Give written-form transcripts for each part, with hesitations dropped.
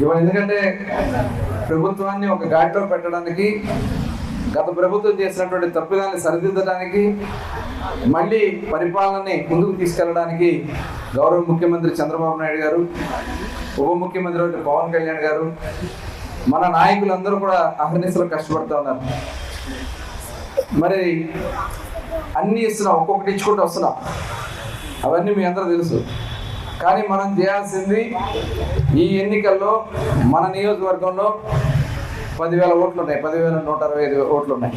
ఇవాళ ఎందుకంటే ప్రభుత్వాన్ని ఒక ఘాట్లో పెట్టడానికి, గత ప్రభుత్వం చేసినటువంటి తప్పిదాన్ని సరిదిద్దడానికి, మళ్ళీ పరిపాలనని ముందుకు తీసుకెళ్ళడానికి గౌరవ ముఖ్యమంత్రి చంద్రబాబు నాయుడు గారు, ఉప ముఖ్యమంత్రి పవన్ కళ్యాణ్ గారు, మన నాయకులందరూ కూడా అహర్నిశలు కష్టపడుతూ ఉన్నారు. మరి అన్నీ ఇస్తున్నాం, ఒక్కొక్కటి ఇచ్చుకుంటూ వస్తున్నాం, అవన్నీ మీ అందరూ తెలుసు. కానీ మనం చేయాల్సింది ఈ ఎన్నికల్లో మన నియోజకవర్గంలో 10,000 ఓట్లు ఉన్నాయి, 10,165 ఓట్లు ఉన్నాయి.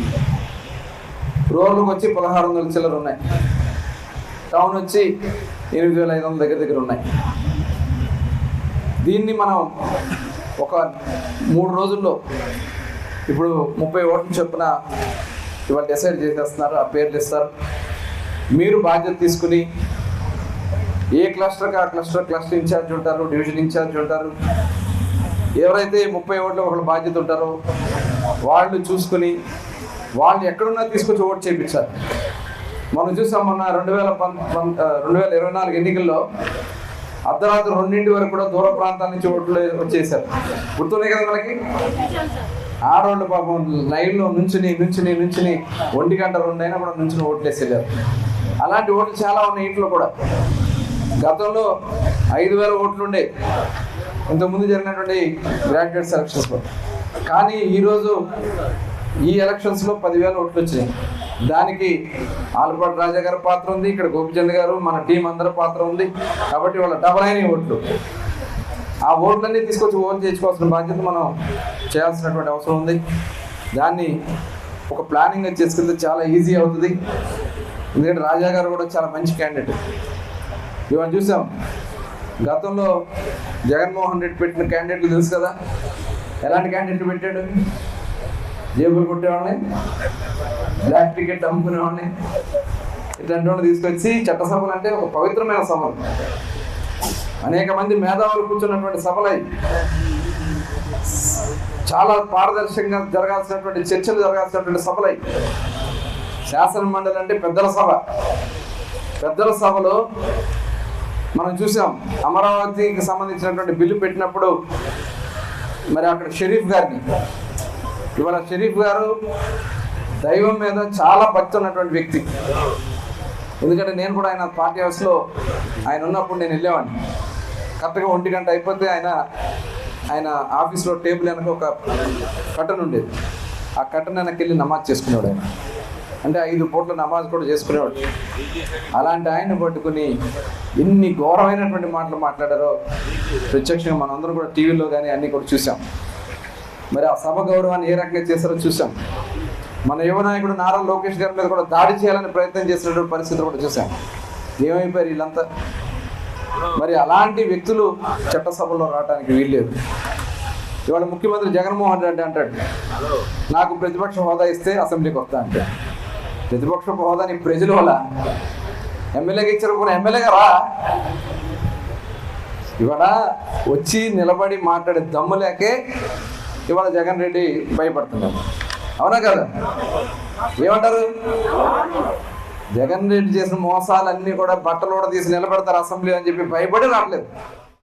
రూరల్కి వచ్చి 1,600 చిల్లర ఉన్నాయి, టౌన్ వచ్చి 8,500 దగ్గర ఉన్నాయి. దీన్ని మనం ఒక 3 రోజుల్లో ఇప్పుడు 30 ఓట్లు చొప్పున ఇవాళ డిసైడ్ చేసేస్తున్నారు, ఆ పేర్లు ఇస్తారు. మీరు బాధ్యత తీసుకుని ఏ క్లస్టర్కి ఆ క్లస్టర్ ఇన్ఛార్జ్ ఉంటారు, డివిజన్ ఇన్ఛార్జ్ ఉంటారు, ఎవరైతే 30 ఓట్లు ఒకళ్ళు బాధ్యత ఉంటారో వాళ్ళు చూసుకుని వాళ్ళు ఎక్కడున్నా తీసుకొచ్చి ఓటు చేయించాలి. మనం చూసాం మొన్న 2024 ఎన్నికల్లో అర్ధరాత్రి 2 వరకు కూడా దూర ప్రాంతాల నుంచి ఓట్లు వచ్చేసారు. గుర్తున్నాయి కదా మనకి. ఆడవాళ్ళు పాపం లైన్లో నుంచుని 1 గంట 2 అయినా కూడా నుంచుని ఓట్లు వేసేసారు. అలాంటి ఓట్లు చాలా ఉన్నాయి ఇంట్లో కూడా. గతంలో 5,000 ఓట్లు ఉండే ఇంతకుముందు జరిగినటువంటి గ్రాడ్యుయేట్ సెలక్షన్స్లో. కానీ ఈరోజు ఈ ఎలక్షన్స్లో 10,000 ఓట్లు వచ్చినాయి. దానికి ఆలపాటి రాజా గారి పాత్ర ఉంది, ఇక్కడ గోపిచంద్ గారు, మన టీం అందరి పాత్ర ఉంది. కాబట్టి వాళ్ళ డబల్ అయిన ఓట్లు, ఆ ఓట్లన్నీ తీసుకొచ్చి ఓన్ చేసుకోవాల్సిన బాధ్యత మనం చేయాల్సినటువంటి అవసరం ఉంది. దాన్ని ఒక ప్లానింగ్గా చేసుకుంటే చాలా ఈజీ అవుతుంది. ఎందుకంటే రాజా గారు కూడా చాలా మంచి క్యాండిడేట్. ఇవాళ చూసాం, గతంలో జగన్మోహన్ రెడ్డి పెట్టిన క్యాండిడేట్లు తెలుసు కదా. ఎలాంటి క్యాండిడేట్లు పెట్టాడు? జేబులు కొట్టేవాళ్ళని, బ్లాక్ టికెట్ అమ్ముకునేవాళ్ళని, ఇట్లాంటి వాళ్ళు తీసుకొచ్చి చట్టసభలు అంటే ఒక పవిత్రమైన సభలు, అనేక మంది మేధావులు కూర్చున్నటువంటి సభలై చాలా పారదర్శకంగా జరగాల్సినటువంటి చర్చలు జరగాల్సినటువంటి సభలై, శాసన మండలి అంటే పెద్దల సభలో మనం చూసాం. అమరావతికి సంబంధించినటువంటి బిల్లు పెట్టినప్పుడు మరి అక్కడ షరీఫ్ గారిని, ఇవాళ షరీఫ్ గారు దైవం మీద చాలా భక్తి ఉన్నటువంటి వ్యక్తి. ఎందుకంటే నేను కూడా ఆయన పార్టీ హౌస్లో ఆయన ఉన్నప్పుడు నేను వెళ్ళేవాడిని. కరెక్ట్గా 1 గంట అయిపోతే ఆయన ఆఫీస్లో టేబుల్ వెనక ఒక కట్టన్ ఉండేది. ఆ కట్టన్ వెనక్కి వెళ్ళి నమాజ్ చేసుకునేవాడు. ఆయన అంటే 5 పూట్ల నమాజ్ కూడా చేసుకునేవాడు. అలాంటి ఆయన పట్టుకుని ఎన్ని ఘోరమైనటువంటి మాటలు మాట్లాడారో ప్రత్యక్షంగా మనందరం కూడా టీవీలో కానీ అన్నీ కూడా చూసాం. మరి ఆ సభ గౌరవాన్ని ఏ రకంగా చేశారో చూసాం. మన యువ నాయకుడు నారా లోకేష్ గారి మీద కూడా దాడి చేయాలని ప్రయత్నం చేసినటువంటి పరిస్థితులు కూడా చూసాం. ఏమైపోయారు వీళ్ళంతా? మరి అలాంటి వ్యక్తులు చట్టసభలో రావడానికి వీల్లేదు. ఇవాళ ముఖ్యమంత్రి జగన్మోహన్ రెడ్డి అంటాడు, నాకు ప్రతిపక్ష హోదా ఇస్తే అసెంబ్లీకి వస్తా అంటే. ప్రతిపక్ష హోదాని ప్రజల వల్ల ఎమ్మెల్యేగా ఇచ్చారు, కూడా ఎమ్మెల్యేగా రా. ఇవాళ వచ్చి నిలబడి మాట్లాడే దమ్ము లేకే ఇవాళ జగన్ రెడ్డి భయపడుతున్నారు. అవునా కదా? ఏమంటారు? జగన్ రెడ్డి చేసిన మోసాలన్నీ కూడా బట్టలు కూడా తీసి నిలబెడతారు అసెంబ్లీ అని చెప్పి భయపడి రావట్లేదు.